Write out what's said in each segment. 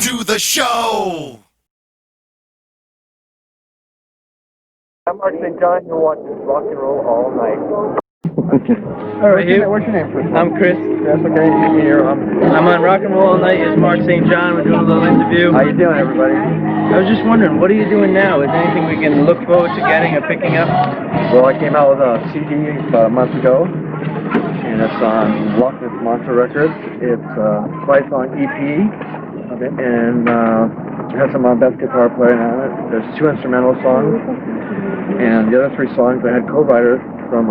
to the show! I'm Mark St. John. You're watching Rock and Roll All Night. All right, What's your name, Chris? I'm Chris. Yes, okay. I'm on Rock and Roll All Night. It's Mark St. John. We're doing a little interview. How you doing, everybody? I was just wondering, what are you doing now? Is there anything we can look forward to getting or picking up? Well, I came out with a CD about a month ago, and it's on Lock This Monster Records. It's a 5-song EP, and it has some best guitar playing on it. There's 2 instrumental songs, and the other 3 songs I had co-writers from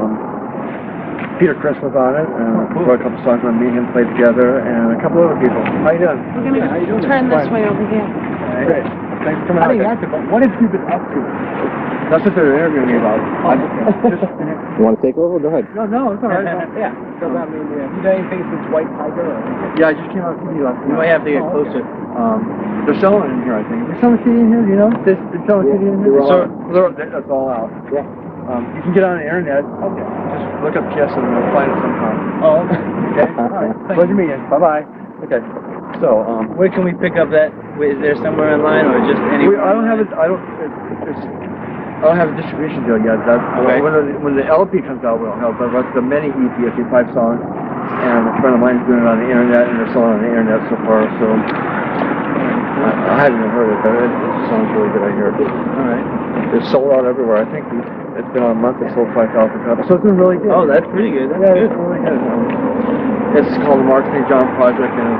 Peter Criss was on it, and wrote a couple songs on me and him played together, and a couple other people. How you doing? We're going to turn this way over here. Great. Thanks for coming out. I didn't have to, but what have you been up to? That's what they're interviewing me about. You want to take over? Go ahead. No, it's all right. Yeah. So, I mean, you done anything since White Tiger? Yeah, I just came out with CD last night. You might have to get closer. They're selling it in here, I think. They're selling CD in here, do you know? They're selling CD in here? That's all out. Yeah. You can get on the internet. Okay. Just look up KISS and you'll find it somehow. Oh, okay. All right. Pleasure meeting you. Bye-bye. Okay. So, where can we pick up that? Is there somewhere online or just anywhere? I don't have it. I don't have a distribution deal yet. Okay. When the LP comes out, we'll help. But the mini EP, I think 5 songs, and a friend of mine's doing it on the internet, and they're selling on the internet so far. So I haven't even heard it, but it sounds really good. I hear it. All right. It's sold out everywhere. I think it's been on a month. They sold 5,000 copies, so it's been really good. Oh, that's pretty good. That's good. It's really good. It's called the Mark St. John Project, and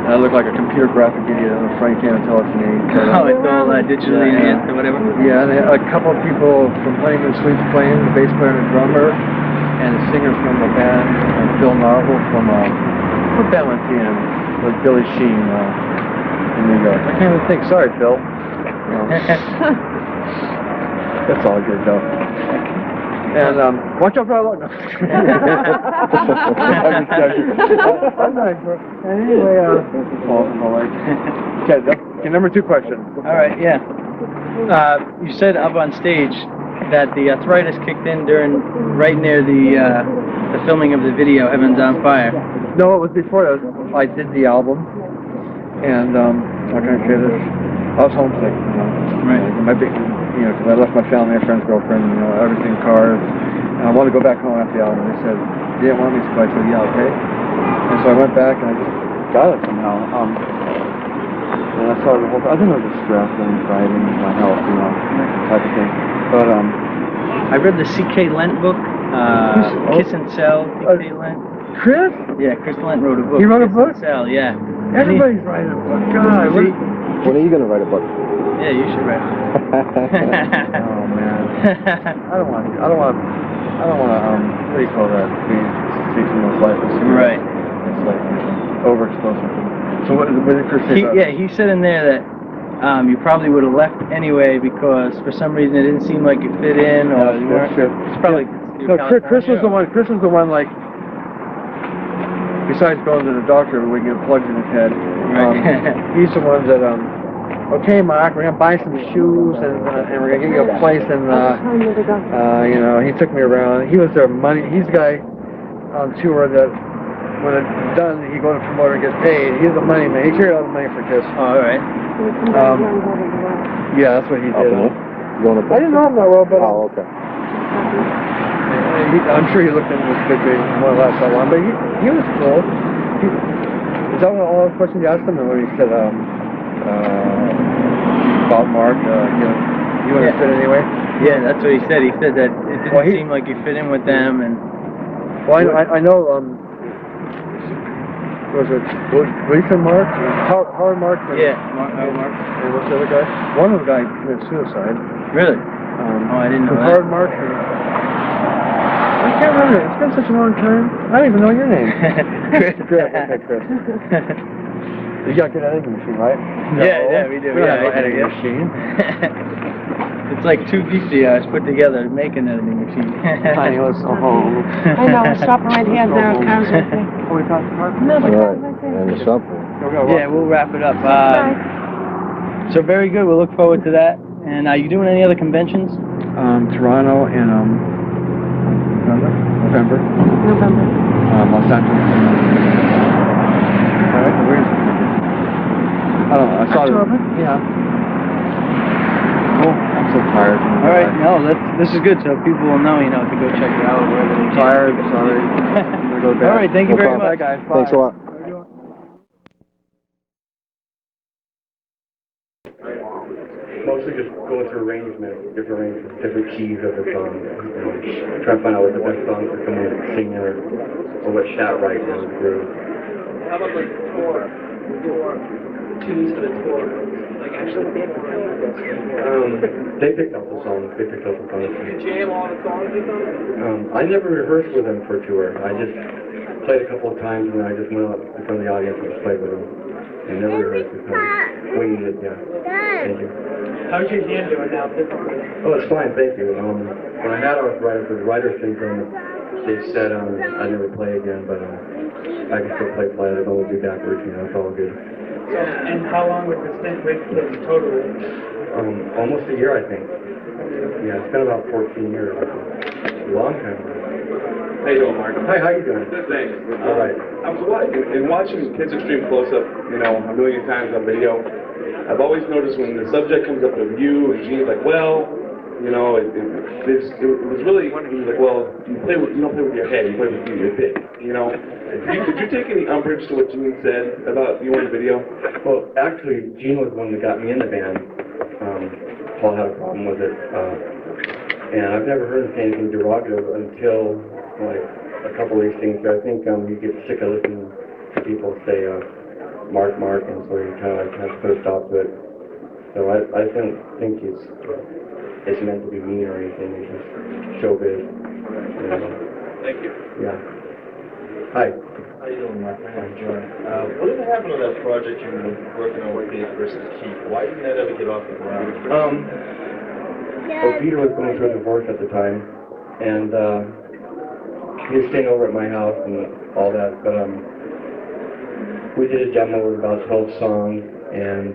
I look like a computer graphic idiot on the front. You can't tell it's me. Oh, it's all digitally enhanced or whatever? Yeah, and a couple of people from Honeymoon Suites playing, the bass player and the drummer, and a singer from a band, Phil Marvel from what band was he in? With Billy Sheen in New York. I can't even think. Sorry, Phil. That's all good, though. And watch out for that luck. Anyway, okay, number 2 question. All right, yeah. You said up on stage that the arthritis kicked in right near the filming of the video, Heaven's on Fire. No, it was before that. I did the album, and how can I say this? I was homesick. Right. My big, because I left my family, my friend's girlfriend, everything, cars. And I wanted to go back home after the album. They said, they didn't want me to, so I said, yeah, okay. And so I went back and I just got it somehow. And I saw the whole thing. I think it was the stress and anxiety and my health, type of thing. But, I read the CK Lendt book, KISS and CK Lendt. Chris? Yeah, Chris Lendt wrote a book. He wrote a book? KISS and CK, yeah. Everybody's writing a book. God, When are you going to write a book? Yeah, you should write it. Oh man, I don't want to. What do you call that? Be fictional life. Right. It's like overexposure. So what did Chris say? He said in there that you probably would have left anyway because for some reason it didn't seem like it fit in, or you weren't. It's probably. No, Chris was the one. Chris was the one, like. Besides going to the doctor every week, get plugged in his head. He's the one that okay, Mark, we're gonna buy some shoes and we're gonna get you a place and he took me around. He was their money. He's the guy on tour that when it's done, he goes to promoter and gets paid. He's the money man. He carried all the money for KISS. Oh, all right. Yeah, that's what he did. I didn't know him that well, but okay. I'm sure he looked into this situation more or less that long, but he was cool. Is that all the questions you asked him? And when he said about Mark, you want to fit anyway? Yeah, that's what he said. He said that it didn't seem like you fit in with them, and. Well, I know. Was it Lisa Mark? Howard Mark? Yeah, Howard Mark. And what's the other guy? One of the guys committed suicide. Really? I didn't know that. Howard Mark. I can't remember. It's been such a long time. I don't even know your name. Chris. Okay, Chris. You got a good editing machine, right? Yeah, we do. We have an editing machine. It's like 2 VCRs put together to make an editing machine. Tiny little home. I know, we're stopping right here. There are cars right there. Oh, we found the car? No, the All cars right. right there. And the subway. Yeah, we'll wrap it up. So very good. We'll look forward to that. And are you doing any other conventions? Toronto in November. Los Angeles. don't know. I saw October. it. Yeah. Well, I'm so tired. All right, no, this is good, so people will know, to go check it out wherever they can. Tired. Sorry. I'm gonna go to bed. All right, thank you No very problem. much. Bye, guys. Thanks a lot. Mostly just going through arrangements, different keys of the song. Trying to find out what the best song for someone to sing or what chat right now is groove. How about like tour? Tunes for the tour? Like actually They picked out the songs. They picked out the songs. you jam all the songs with them? I never rehearsed with them for a tour. I just played a couple of times and I just went out in front of the audience and just played with them. And never rehearsed with them. Winged it, yeah. Thank you. How's your hand doing now? Oh, it's fine, thank you. When I had arthritis with writer's syndrome, they said I'd never play again, but I can still play flat. I'd only do backwards, it's all good. And how long was the stint with KISS totally? Almost a year, I think. Yeah, it's been about 14 years. A long time. How you doing, Mark? Hi, how you doing? Good, thanks. All right. I was watching Kids Extreme Close-Up, a million times on video. I've always noticed when the subject comes up with you and Gene's like, well, it was really, he was like, well, you don't play with your head, you play with your dick, Did you take any umbrage to what Gene said about you on the video? Well, actually, Gene was the one that got me in the band. Paul had a problem with it. And I've never heard him say anything derogatory until, a couple of these things. I think you get sick of listening to people say, Mark, and so you kind of put a stop to it. So I don't think it's meant to be mean or anything. It's just showbiz. Thank you. Yeah. Hi. How you doing, Mark? My name's John. What did happen to that project you were working on with Peter Criss and Keith? Why didn't that ever get off the ground? Well, Peter was going through a divorce at the time, and he was staying over at my house and all that, but we did a demo with about 12 songs, and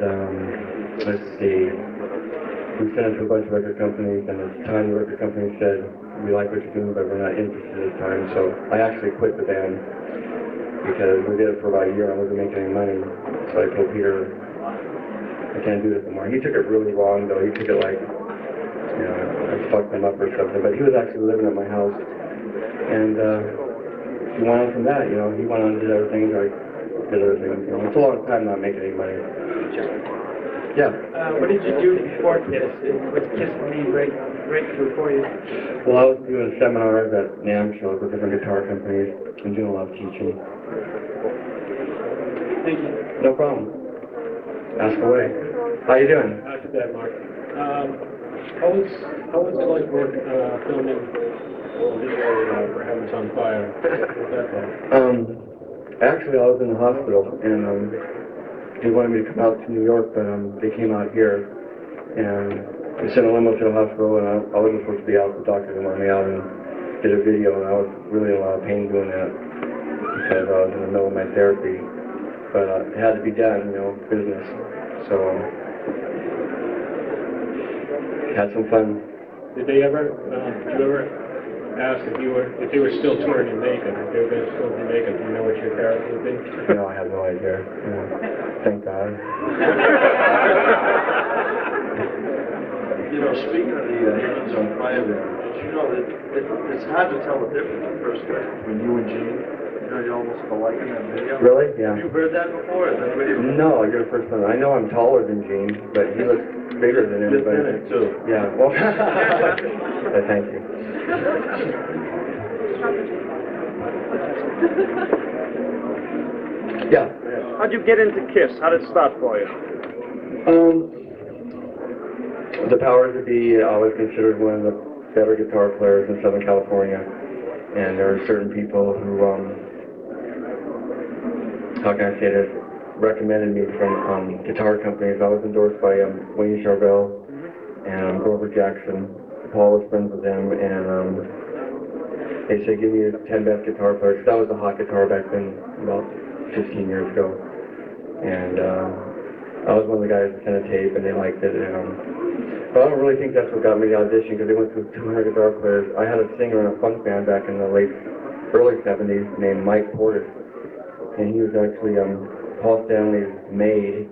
let's see, we sent it to a bunch of record companies, and at the time the record company said, we like what you're doing, but we're not interested at the time, so I actually quit the band, because we did it for about a year and I wasn't making any money, so I told Peter, I can't do this anymore. He took it really wrong, though. He took it like, I fucked him up or something, but he was actually living at my house, and he went on from that, he went on to do other things, it's a long time not making any money. Yeah. What did you do before KISS? Was KISS the main breakthrough for you? Well, I was doing seminars at NAMM shows with different guitar companies and doing a lot of teaching. Thank you. No problem. Ask away. How you doing? Not too bad, Mark. How was it like filming the video for Heaven's on Fire? What was that like? Actually, I was in the hospital, and they wanted me to come out to New York, but they came out here, and they sent a limo to the hospital, and I wasn't supposed to be out. The doctor wanted me out and did a video, and I was really in a lot of pain doing that because I was in the middle of my therapy. But it had to be done, business. So had some fun. Did you ever ask if they were still touring in Macon? If they were going to still be Macon, do you know what your character would be? No, I have no idea. Thank God. Speaking of the Heavens on Fire there, did you know that it's hard to tell the difference at first glance between you and Gene? You're almost alike in that video. Really? Yeah. Have you heard that before? Is that video? No, you're the first one. I know I'm taller than Gene, but he looks bigger than You're anybody. thinner, too. Yeah, well, thank you. Yeah. How'd you get into KISS? How did it start for you? The powers that be, I was considered one of the better guitar players in Southern California, and there are certain people who, how can I say this, recommended me from guitar companies. I was endorsed by Wayne Charvel and Grover Jackson. Paul was friends with them, and they said, give me the 10 best guitar players. That was a hot guitar back then, about 15 years ago. And I was one of the guys that sent a tape, and they liked it. But I don't really think that's what got me the audition, because they went through 200 guitar players. I had a singer in a funk band back in the early 70s named Mike Portis, and he was actually Paul Stanley's maid,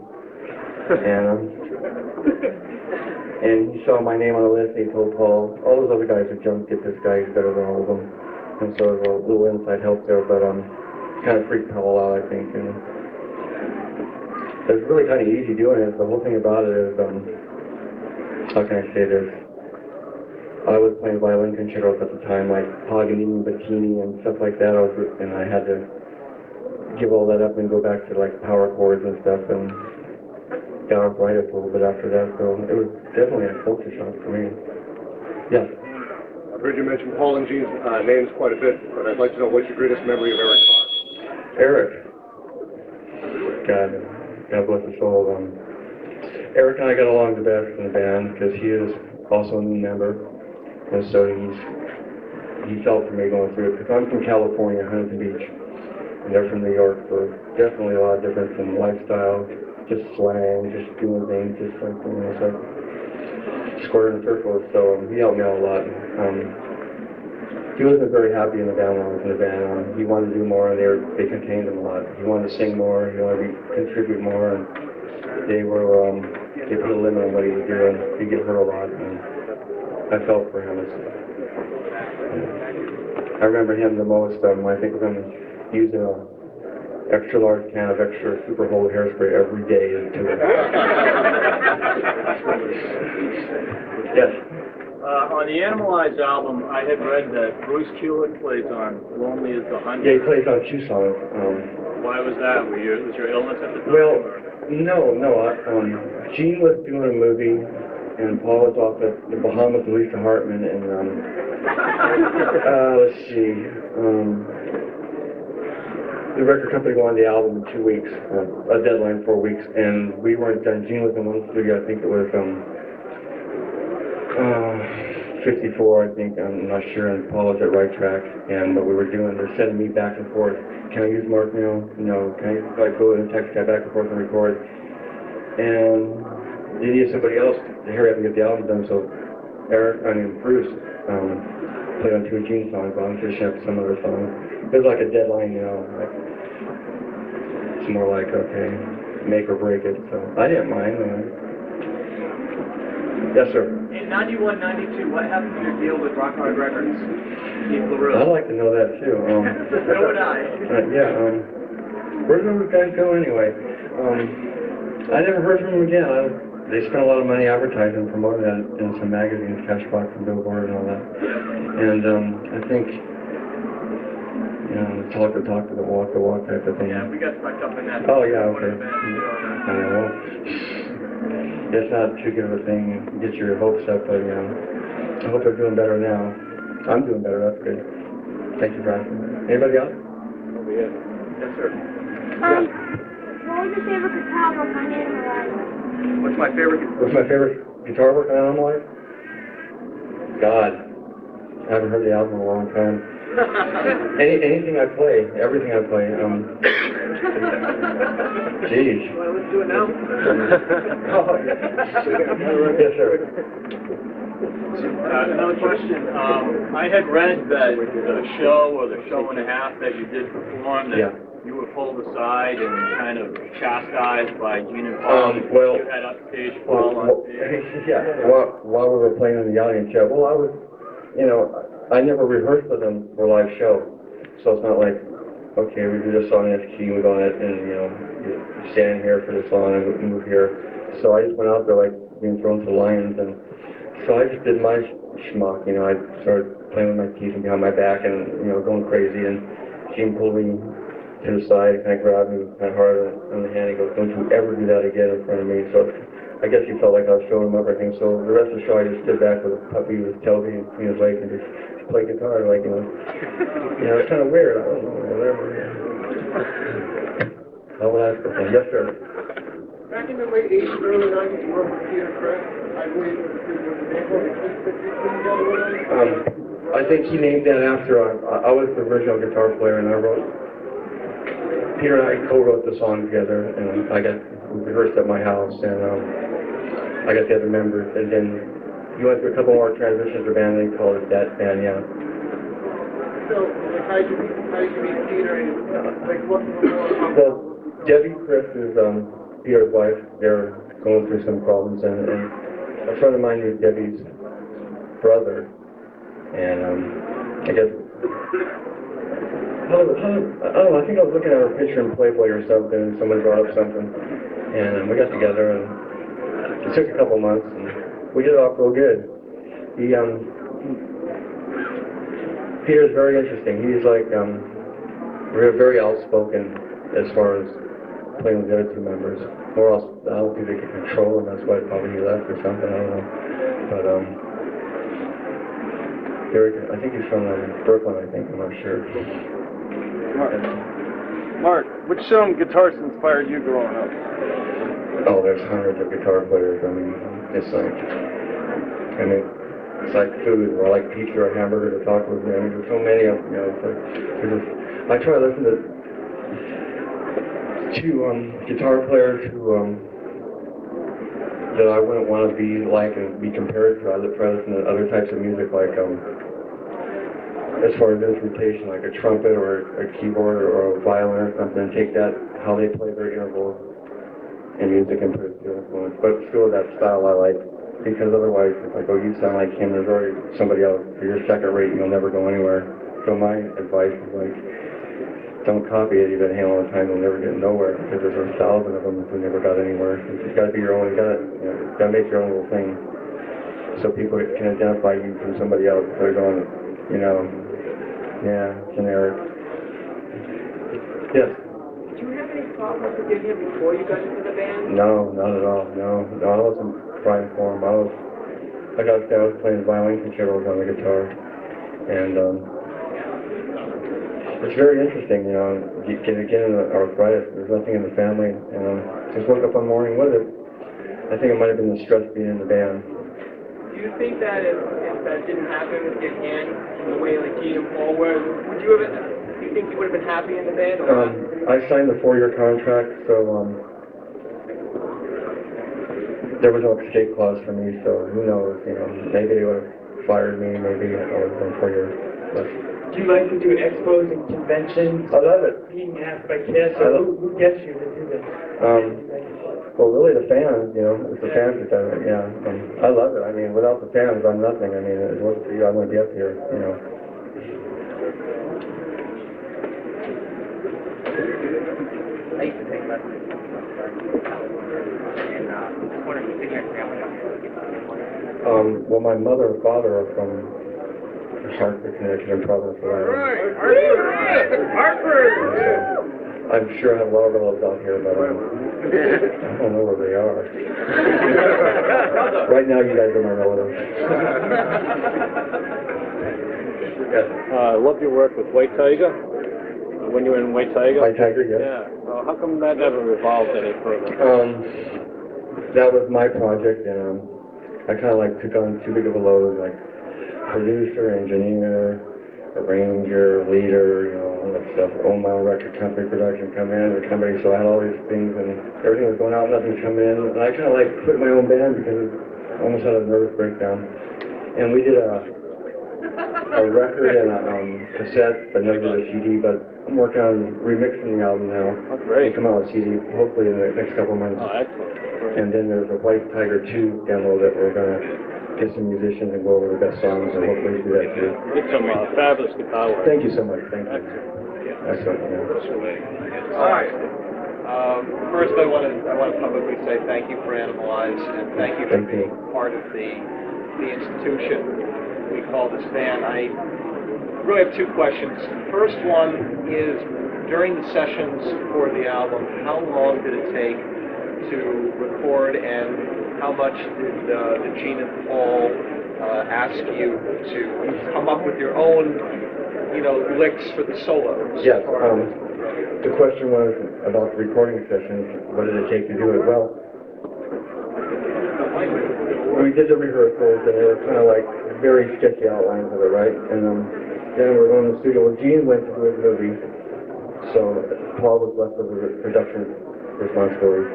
And he saw my name on the list, and he told Paul, all those other guys are junk, get this guy, he's better than all of them. And so a little inside help there, but kind of freaked Paul out, I think. And it's really kind of easy doing it. The whole thing about it is, how can I say this? I was playing violin concertos at the time, like Paganini, Bettini, and stuff like that. And I had to give all that up and go back to like power chords and stuff, and got arthritis a little bit after that. So it was definitely a culture shock for me. Yeah. I've heard you mention Paul and Gene's names quite a bit, but I'd like to know what's your greatest memory of Eric Carr? Eric. God bless his soul. Eric and I got along the best in the band because he is also a new member, and so he felt for me going through it. Because I'm from California, Huntington Beach, and they're from New York, so definitely a lot of difference in lifestyle, just slang, just doing things, just like, you know, it's like square in a circle. So he helped me out a lot. He wasn't very happy in the band when I was in the band. He wanted to do more, and they contained him a lot. He wanted to sing more, he wanted to contribute more, and they put a limit on what he would do, and he'd get hurt a lot, and I felt for him. I remember him the most. I think we're going to use an extra large can of extra super hold hairspray every day to it. Yes. On the Animalize album, I had read that Bruce Kulick plays on Lonely as the Hunter. Yeah, he plays on 2 songs. Why was that? Was your illness at the time? Well, no. Gene was doing a movie, and Paul was off at the Bahamas with Lisa Hartman, and let's see, the record company wanted the album in 2 weeks, a deadline 4 weeks, and we weren't done. Gene was in one studio, I think it was 54, I think, I'm not sure, and Paul was at Right Track, and what we were doing, they're sending me back and forth. Can I use Mark now? No. Can I go and text guy back and forth and record? And they needed somebody else to hurry up and get the album done, so Bruce played on 2 Gene songs, but I'm finishing up some other songs. It was like a deadline, you know, like, it's more like, okay, make or break it, so I didn't mind. Yes, sir. In 91, 92, what happened to your deal with Rock Hard Records? I'd like to know that too. So would I. Where did those guys go anyway? I never heard from them again. They spent a lot of money advertising and promoting that in some magazines, Cashbox and Billboard and all that. And I think, you know, talk the talk, the walk type of thing. Yeah, we got stuck up in that. Oh, yeah, okay. Well, it's not too good of a thing. Get your hopes up, but I hope they're doing better now. I'm doing better, that's good. Thank you for asking. Anybody else? Over here. Yes, sir. What was your favorite guitar work on Animalize? What's my favorite guitar work on Animalize? God, I haven't heard the album in a long time. Anything I play, everything I play. Jeez. Well, let's do it now. Oh, yes, sir. Another question. I had read that the show or the show and a half that you did perform, that you were pulled aside and kind of chastised by Gene and Paul. Well, you had upstage Paul on stage. Yeah, while we were playing in the audience, well, I was, you know, I never rehearsed with them for a live show, so it's not like, okay, we do this song in this key, we go on it, and, you know, you stand here for this song and move here. So I just went out there like being thrown to lions, and so I just did my schmuck, you know, I started playing with my keys and behind my back and, you know, going crazy, and Gene pulled me to the side and kind of grabbed me kind of hard on the hand. He goes, don't you ever do that again in front of me. So I guess he felt like I was showing him everything. So the rest of the show I just stood back with a puppy with his tail between his legs and just play guitar, like, you know, it's kind of weird, I don't know, whatever. How would I ask for fun? Yes, sir. Back in the late 80s, early 90s, you worked with Peter Criss. I believe it was I think he named that after I was the original guitar player, and Peter and I co-wrote the song together, and we rehearsed at my house, and I got the other members, and then he went through a couple more transitions of band, and he called it that band, yeah. So, like, how did you meet Peter, and, like, what was more? Well, Debbie Criss is Peter's wife. They're going through some problems, and a friend of mine knew Debbie's brother, and I guess, I don't know, I think I was looking at her picture in Playboy or something, and somebody brought up something, and we got together, and it took a couple months, and we did it off real good. Peter's very interesting. He's like, very outspoken as far as playing with the other two members. Or else, I don't think they could control him, that's why probably he left or something, I don't know. But, Eric, I think he's from Brooklyn, I think, I'm not sure. Mark, which guitarists inspired you growing up? Oh, there's hundreds of guitar players. I mean, it's like food, or like pizza or hamburger to talk with. I mean, there's so many of them, I try to listen to guitar players who, that I wouldn't want to be like and be compared to. I try to listen to other types of music, like, as far as instrumentation, like a trumpet or a keyboard or a violin or something, and take that, how they play their intervals in music and put it to influence. But still that style I like, because otherwise it's like, oh, you sound like him, there's already somebody else, you're second rate, you'll never go anywhere. So my advice is like, don't copy Eddie Van Halen all the time, you'll never get nowhere, because there's a thousand of them who never got anywhere. It's got to be your own, you gotta make your own little thing, so people can identify you from somebody else. They're going, yeah, generic. Yes? Did you have any problems with him before you got into the band? No, not at all. No, I wasn't trying for him. I was playing violin concertos on the guitar, and it's very interesting, getting arthritis. There's nothing in the family, and just woke up one morning with it. I think it might have been the stress being in the band. Do you think that if that didn't happen with your hand, in the way like Gene and Paul were, do you think you would have been happy in the band? Or I signed a 4-year contract, so there was no escape clause for me, so who knows, maybe they would have fired me, maybe I would have been 4 years. But do you like to do expos and conventions? I love it. Being asked by KISS, who gets you to do this? Well, really the fans, it's the fans that does it, yeah. I love it. I mean, without the fans, I'm nothing. I mean, if it wasn't for you, I wouldn't be up here, I used to take lessons. And just wondering if you think your family well, my mother and father are from Hartford, Connecticut, and Providence, Rhode Island. Hartford! I'm sure I have a lot of relatives out here, but I don't know where they are. Right now, you guys are my relatives. Yes. I love your work with White Tiger. When you were in White Tiger? White Tiger, yes. Yeah. How come that never evolved any further? That was my project, and I kind of took on too big of a load, like producer, engineer, arranger, leader, all that stuff. Own my own record company, production company, so I had all these things, and everything was going out, nothing was coming in, and I kind of quit my own band because I almost had a nervous breakdown. And we did a record and a cassette, but never did a CD, but I'm working on remixing the album now. Oh, great. It'll come out with a CD, hopefully in the next couple of months. Oh, excellent. Great. And then there's a White Tiger 2 demo that we're going to get some musicians and go over the best songs, and hopefully do that too. Did some fabulous guitar work. Thank you so much. Thank you. Excellent. All right. First, I want to publicly say thank you for Animalize, and thank you for being part of the institution we call this band. I really have two questions. First one is, during the sessions for the album, how long did it take to record, and how much did Gene and Paul ask you to come up with your own, licks for the solos? Yes. The question was about the recording sessions. What did it take to do it? Well, we did the rehearsals, and they were kind of very sketchy outlines of it, right? And then we were going to the studio. Well, Gene went to do his movie, so Paul was left with the production responsibility.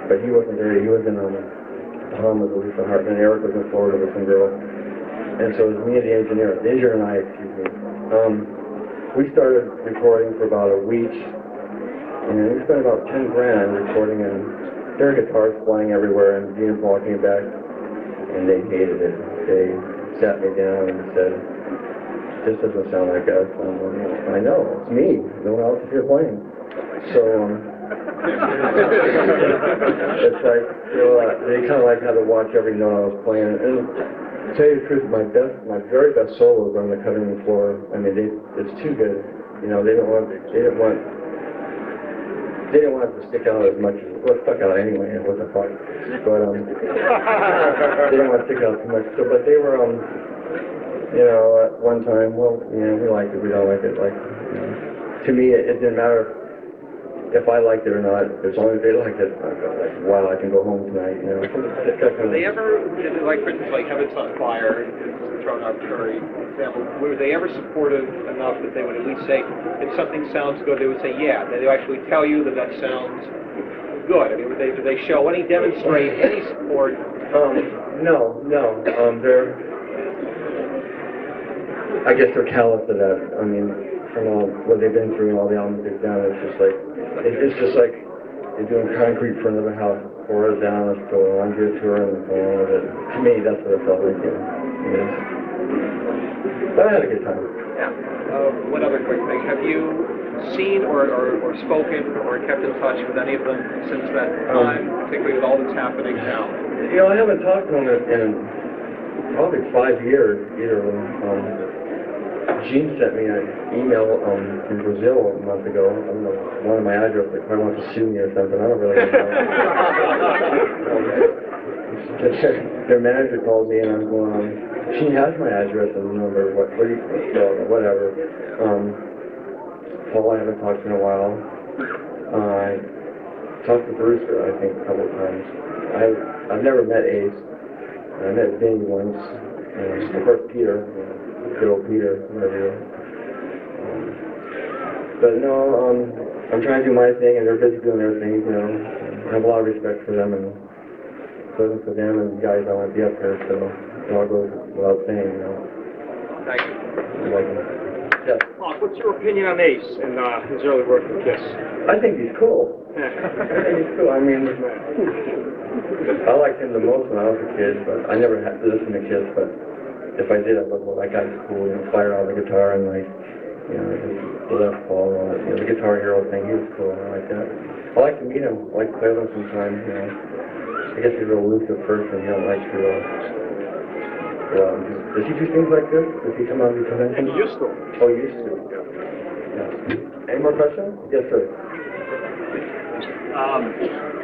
But he wasn't there. He was in Bahamas with Lisa Hartman. Eric was in Florida with some girl. And so it was me and the engineer and I, excuse me. We started recording for about a week, and we spent about $10,000 recording and there were guitars flying everywhere, and Gene and Paul came back, and they hated it. They sat me down and said, "This doesn't sound like us." And I'm like, "I know, it's me. No one else is here playing." So it's like, you know, they kind of like had to watch every note I was playing. And to tell you the truth, my very best solos on the cutting room floor. I mean, it's too good. You know, they didn't want it to stick out as much as, well, it stuck out anyway, what the fuck. But, they didn't want to stick out too much. So, but they were, you know, at one time, well, you know, we like it, we don't like it. Like, you know, to me, it didn't matter if I liked it or not, as long as they liked it. Like, wow, I can go home tonight, you know. Were they ever, like, for instance, like Heaven's on Fire, thrown out for example, were they ever supportive enough that they would at least say, if something sounds good, they would say, yeah, they actually tell you that sounds good? I mean, do they show any, demonstrate any support? No. I guess they're callous to that. I mean, from all what they've been through and all the albums they've done, it's just like they're doing concrete for another house, pour it down, let's go on to a tour and go on with it. To me, that's what it felt like. You know. But I had a good time. Yeah. One other quick thing. Have you seen or spoken or kept in touch with any of them since that time, particularly with all that's happening now? You know, I haven't talked to them in probably 5 years, either of them. Gene sent me an email from Brazil a month ago. I don't know, one of my address, like, probably wants to sue me or something. I don't really know. Their manager called me and I'm going, she has my address and number, whatever. Paul I haven't talked to in a while. I talked to Bruce, I think, a couple of times. I've never met Ace. I met Vinny once. Of course, Peter. Good old Peter, whatever. But no, I'm trying to do my thing, and they're busy doing their thing, you know. I have a lot of respect for them, and so for them and the guys I want to be up here, so it all goes without saying, you know. Thank you. You're welcome. Yes. Mark, what's your opinion on Ace and his early work with KISS? I think he's cool. I mean, I liked him the most when I was a kid, but I never had to listen to KISS, but if I did, I thought, well, that guy's cool, you know, fire out the guitar and, like, you know, the Les Paul, the Guitar Hero thing, he was cool, I like that. I like to meet him, I like to play with him sometimes, you know. I guess he's a real elusive person, he don't like to, does he do things like this? Does he come out to conventions? He used to. Oh, he used to? Yeah. Any more questions? Yes, sir.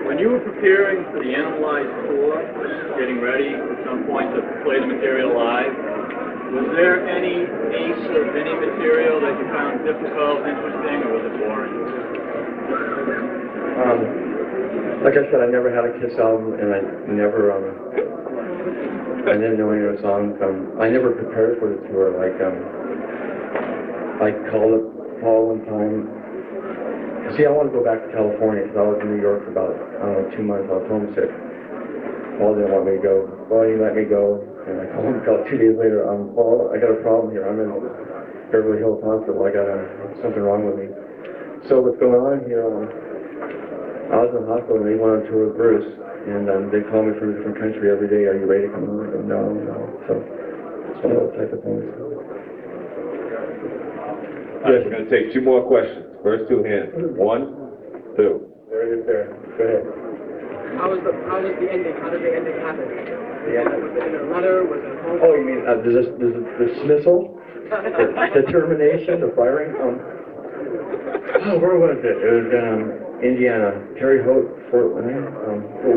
When you were preparing for the Animalize tour, getting ready at some point to play the material live, was there any Ace or Vinny material that you found difficult, interesting, or was it boring? Like I said, I never had a KISS album, and I never, I didn't know any of the songs. I never prepared for the tour. Like, I called up Paul one time. See, I wanted to go back to California because I was in New York for about, 2 months. I was homesick. Paul didn't want me to go. Well, he let me go, and I called him about 2 days later. Paul, I got a problem here. I'm in Beverly Hills Hospital. I got something wrong with me. So what's going on here? I was in the hospital, and they went on tour with Bruce, and they call me from a different country every day. Are you ready to come on? I go, no. So it's one of those type of things. Yes, we're going to take 2 more questions. First 2 hands. 1, 2. There it is there. Go ahead. How was the ending? How did the ending happen? The ending. Was it in a letter? Was it a phone? Oh, you mean the dismissal? The termination? The firing? Where was it? It was Indiana. Terry Holt, Fort Wayne.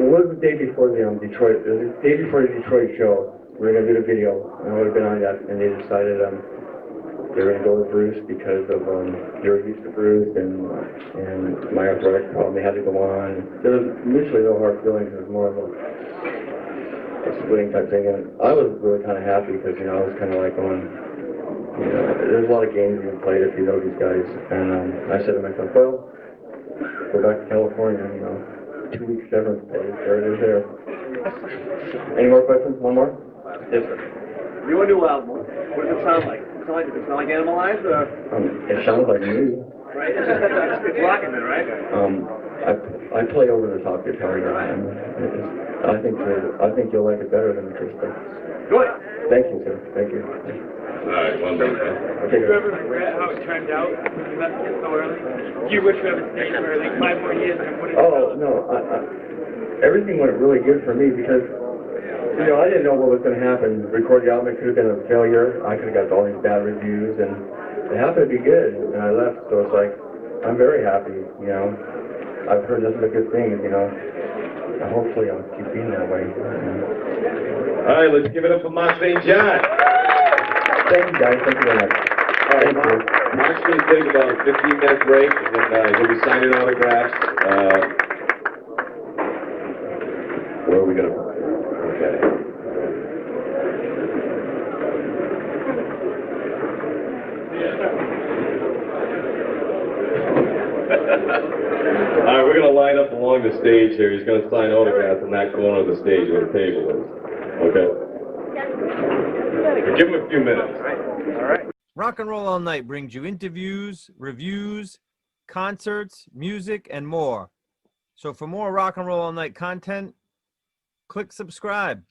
What was the day before the Detroit? It was the day before the Detroit show. We were going to do the video, and I would have been on that, and they decided they were going to go with Bruce because of they were used to Bruce and my arthritic problem. They had to go on. There was initially no hard feelings. It was more of a splitting type thing, and I was really kind of happy because I was kind of like going. There's a lot of games you can play if you know these guys, and I said to myself, well, go back to California. 2 weeks severance pay. There it is. There. Any more questions? One more? Yes, sir. Your new album, what does it sound like? Does it sound like Animalize? It sounds like me. Right? It's rocking it, right? I play over the top guitar, and I think you'll like it better than Chris does. Good. Thank you, sir. Thank you. All right, one more. Did you ever regret how it turned out when you left it so early? Do you wish you had stayed for like 5 more years and put it Oh, no, everything went really good for me because, you know, I didn't know what was going to happen. Record the album, it could have been a failure. I could have got all these bad reviews, and it happened to be good, and I left, so it's like, I'm very happy, you know. I've heard nothing but good things, you know. And hopefully I'll keep being that way. All right, let's give it up for Mark St. John. Thank you, guys. Thank you very much. Thank you. Mark's going to take about a 15-minute break, and then he'll be signing autographs. Where are we going to? Okay. All right, we're going to line up along the stage here. He's going to sign autographs in that corner of the stage where the table is. Okay? Give him a few minutes. All right. Rock and Roll All Night brings you interviews, reviews, concerts, music, and more. So for more Rock and Roll All Night content, click subscribe.